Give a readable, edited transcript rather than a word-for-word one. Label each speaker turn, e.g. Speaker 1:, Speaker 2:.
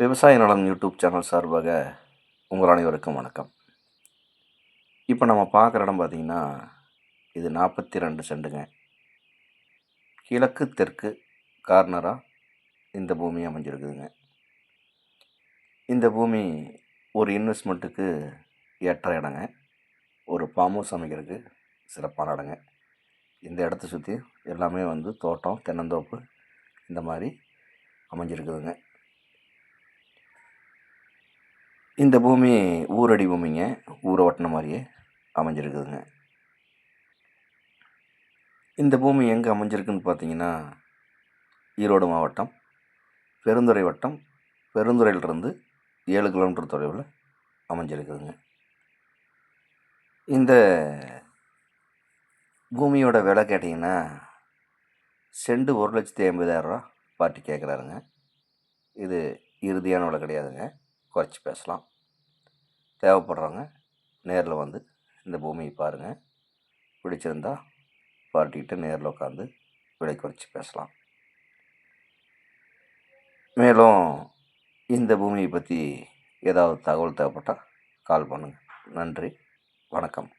Speaker 1: விவசாய நலம் YouTube channel சார்பாக உங்கள் அனைவருக்கும் வணக்கம். இப்போ நம்ம பார்க்குற இடம் பார்த்திங்கன்னா, இது 42 சென்ட்டுங்க. கிழக்கு தெற்கு கார்னராக இந்த பூமி அமைஞ்சிருக்குதுங்க. இந்த பூமி ஒரு இன்வெஸ்ட்மெண்ட்டுக்கு ஏற்ற இடங்க. ஒரு ஃபார்ம் ஹவுஸ் அமைக்கிறதுக்கு சிறப்பான இடங்க. இந்த இடத்த சுற்றி எல்லாமே தோட்டம், தென்னந்தோப்பு இந்த மாதிரி அமைஞ்சிருக்குதுங்க. இந்த பூமி ஊரடி பூமிங்க. ஊரை ஒட்டின மாதிரியே அமைஞ்சிருக்குதுங்க. இந்த பூமி எங்கே அமைஞ்சிருக்குன்னு பார்த்தீங்கன்னா, ஈரோடு மாவட்டம் பெருந்துறை வட்டம், பெருந்துறையிலிருந்து 7 கிலோமீட்டர் தொலைவில் அமைஞ்சிருக்குதுங்க. இந்த பூமியோட விலை கேட்டிங்கன்னா, செண்டு 1,50,000 பார்ட்டி கேட்குறாருங்க. இது இறுதியான விலை கிடையாதுங்க, குறைச்சி பேசலாம். தேவைப்படுறவங்க நேரில் வந்து இந்த பூமியை பாருங்கள். பிடிச்சிருந்தா பார்ட்டிகிட்ட நேரில் உட்காந்து விலை குறைச்சி பேசலாம். மேலும் இந்த பூமியை பற்றி ஏதாவது தகவல் தேவைப்பட்டால் கால் பண்ணுங்கள். நன்றி, வணக்கம்.